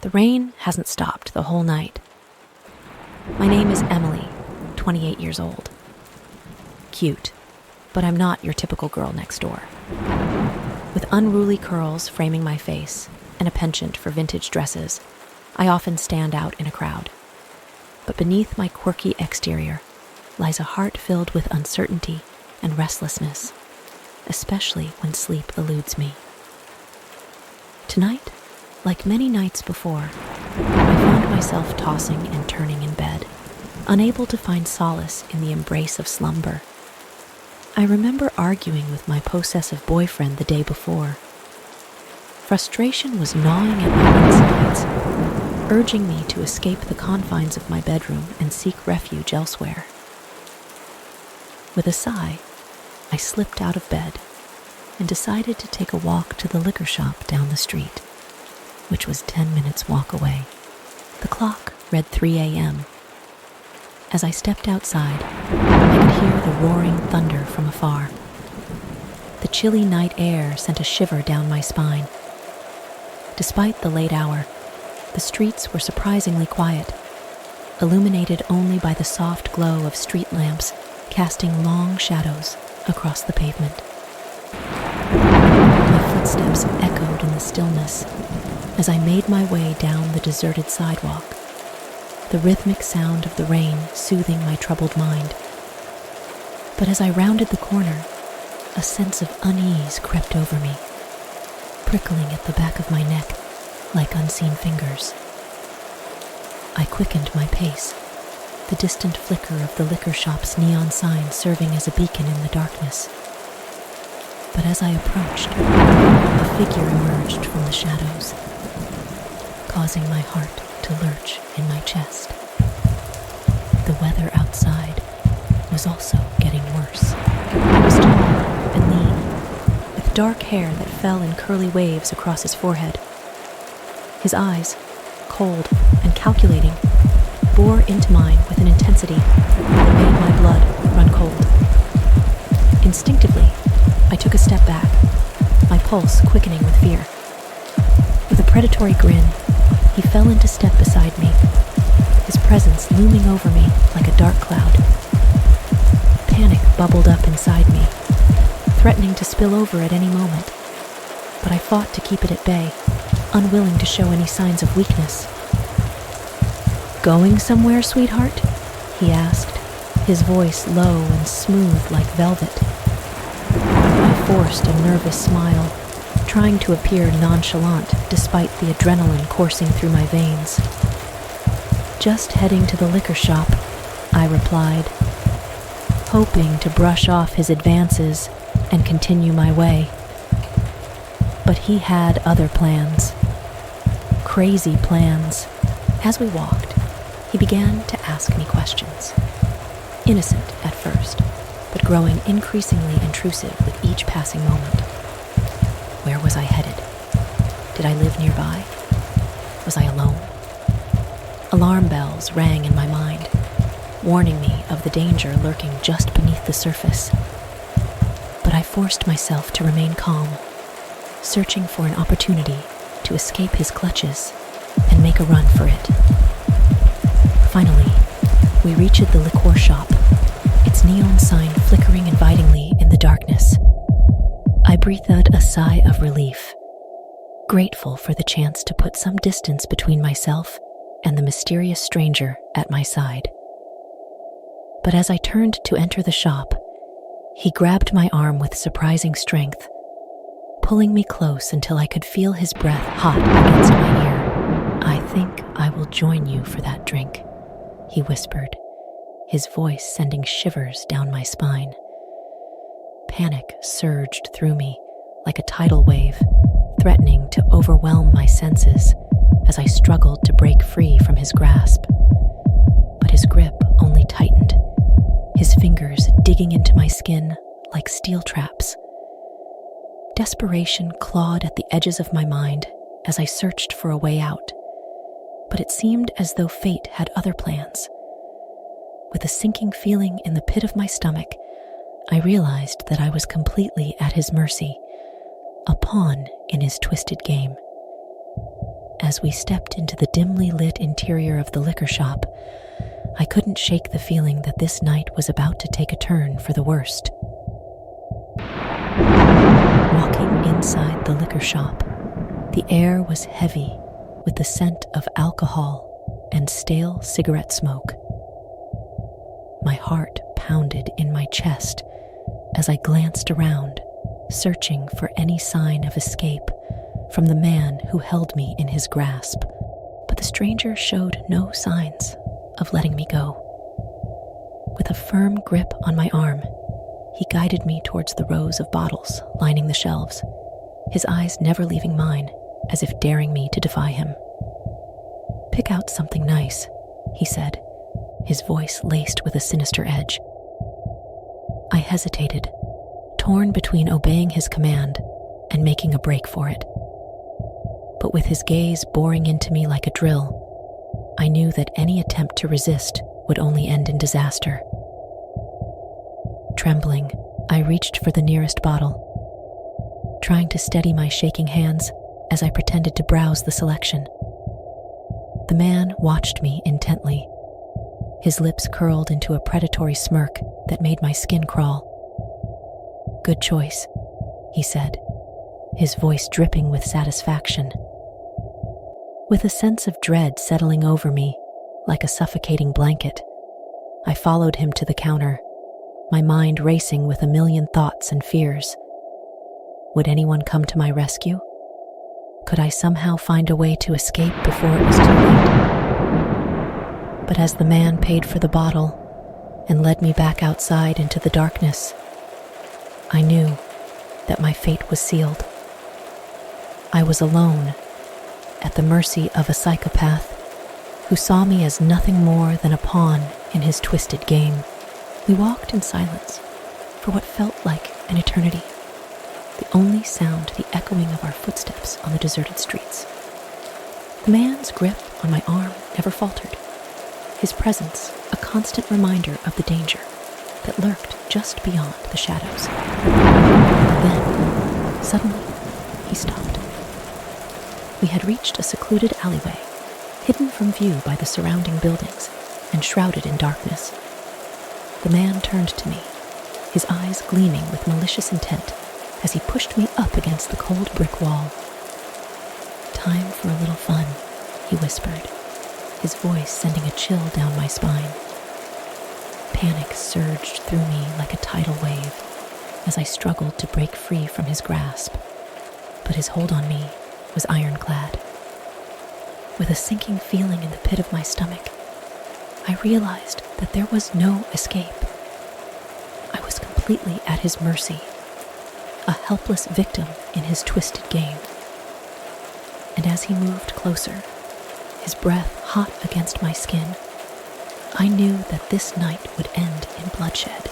The rain hasn't stopped the whole night. My name is Emily, 28 years old. Cute, but I'm not your typical girl next door. With unruly curls framing my face and a penchant for vintage dresses, I often stand out in a crowd. But beneath my quirky exterior lies a heart filled with uncertainty and restlessness, especially when sleep eludes me. Tonight, like many nights before, I found myself tossing and turning in bed, unable to find solace in the embrace of slumber. I remember arguing with my possessive boyfriend the day before. Frustration was gnawing at my insides, urging me to escape the confines of my bedroom and seek refuge elsewhere. With a sigh, I slipped out of bed and decided to take a walk to the liquor shop down the street, which was 10 minutes walk away. The clock read 3 a.m. As I stepped outside, I could hear the roaring thunder from afar. The chilly night air sent a shiver down my spine. Despite the late hour, the streets were surprisingly quiet, illuminated only by the soft glow of street lamps casting long shadows across the pavement. My footsteps echoed in the stillness as I made my way down the deserted sidewalk, the rhythmic sound of the rain soothing my troubled mind. But as I rounded the corner, a sense of unease crept over me, prickling at the back of my neck like unseen fingers. I quickened my pace, the distant flicker of the liquor shop's neon sign serving as a beacon in the darkness. But as I approached, a figure emerged from the shadows, causing my heart to lurch in my chest. The weather outside was also getting worse. He was tall and lean, with dark hair that fell in curly waves across his forehead. His eyes, cold and calculating, bore into mine with an intensity that made my blood run cold. Instinctively, I took a step back, my pulse quickening with fear. With a predatory grin, he fell into step beside me, his presence looming over me like a dark cloud. Panic bubbled up inside me, threatening to spill over at any moment, but I fought to keep it at bay, unwilling to show any signs of weakness. "Going somewhere, sweetheart?" he asked, his voice low and smooth like velvet. I forced a nervous smile, trying to appear nonchalant despite the adrenaline coursing through my veins. "Just heading to the liquor shop," I replied, hoping to brush off his advances and continue my way. But he had other plans. Crazy plans. As we walked, he began to ask me questions. Innocent at first, but growing increasingly intrusive with each passing moment. Where was I headed? Did I live nearby? Was I alone? Alarm bells rang in my mind, warning me of the danger lurking just beneath the surface. But I forced myself to remain calm, searching for an opportunity to escape his clutches and make a run for it. Finally, we reached the liquor shop, its neon sign flickering invitingly in the darkness. I breathed out a sigh of relief, grateful for the chance to put some distance between myself and the mysterious stranger at my side. But as I turned to enter the shop, he grabbed my arm with surprising strength, pulling me close until I could feel his breath hot against my ear. "I think I will join you for that drink," he whispered, his voice sending shivers down my spine. Panic surged through me like a tidal wave, threatening to overwhelm my senses as I struggled to break free from his grasp. But his grip only tightened, his fingers digging into my skin like steel traps. Desperation clawed at the edges of my mind as I searched for a way out, but it seemed as though fate had other plans. With a sinking feeling in the pit of my stomach, I realized that I was completely at his mercy, a pawn in his twisted game. as we stepped into the dimly lit interior of the liquor shop, I couldn't shake the feeling that this night was about to take a turn for the worst. Walking inside the liquor shop, the air was heavy with the scent of alcohol and stale cigarette smoke. My heart pounded in my chest as I glanced around, searching for any sign of escape from the man who held me in his grasp. But the stranger showed no signs of letting me go. With a firm grip on my arm, he guided me towards the rows of bottles lining the shelves, his eyes never leaving mine, as if daring me to defy him. "Pick out something nice," he said, his voice laced with a sinister edge. I hesitated, torn between obeying his command and making a break for it. But with his gaze boring into me like a drill, I knew that any attempt to resist would only end in disaster. Trembling, I reached for the nearest bottle, trying to steady my shaking hands as I pretended to browse the selection. The man watched me intently, his lips curled into a predatory smirk that made my skin crawl. "Good choice," he said, his voice dripping with satisfaction. With a sense of dread settling over me like a suffocating blanket, I followed him to the counter, my mind racing with a million thoughts and fears. Would anyone come to my rescue? Could I somehow find a way to escape before it was too late? But as the man paid for the bottle and led me back outside into the darkness, I knew that my fate was sealed. I was alone, at the mercy of a psychopath who saw me as nothing more than a pawn in his twisted game. We walked in silence for what felt like an eternity, the only sound the echoing of our footsteps on the deserted streets. The man's grip on my arm never faltered, his presence a constant reminder of the danger that lurked just beyond the shadows. Then, suddenly, he stopped. We had reached a secluded alleyway, hidden from view by the surrounding buildings and shrouded in darkness. The man turned to me, his eyes gleaming with malicious intent as he pushed me up against the cold brick wall. "Time for a little fun," he whispered, his voice sending a chill down my spine. Panic surged through me like a tidal wave as I struggled to break free from his grasp, but his hold on me was ironclad. With a sinking feeling in the pit of my stomach, I realized that there was no escape. I was completely at his mercy, a helpless victim in his twisted game. And as he moved closer, his breath hot against my skin, I knew that this night would end in bloodshed.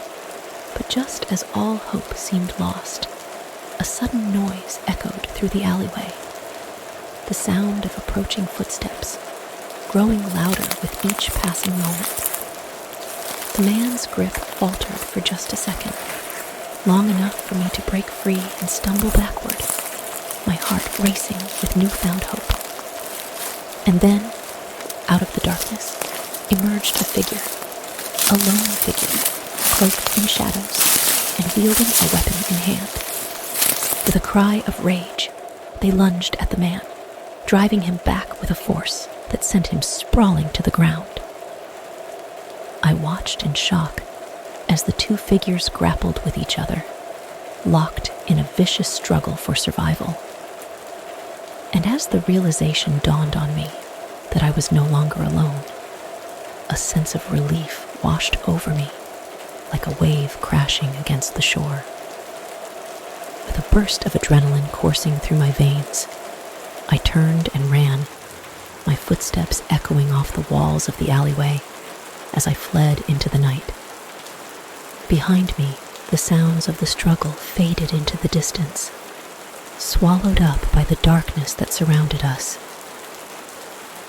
But just as all hope seemed lost, a sudden noise echoed through the alleyway. The sound of approaching footsteps, growing louder with each passing moment. The man's grip faltered for just a second, long enough for me to break free and stumble backward, my heart racing with newfound hope. And then, out of the darkness, emerged a figure, a lone figure, cloaked in shadows and wielding a weapon in hand. With a cry of rage, they lunged at the man, driving him back with a force that sent him sprawling to the ground. I watched in shock as the two figures grappled with each other, locked in a vicious struggle for survival. And as the realization dawned on me that I was no longer alone, a sense of relief washed over me like a wave crashing against the shore. With a burst of adrenaline coursing through my veins, I turned and ran, my footsteps echoing off the walls of the alleyway as I fled into the night. Behind me, the sounds of the struggle faded into the distance, swallowed up by the darkness that surrounded us.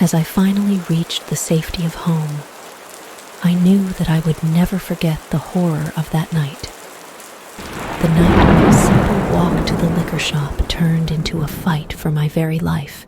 As I finally reached the safety of home, I knew that I would never forget the horror of that night. The night when a simple walk to the liquor shop turned into a fight for my very life.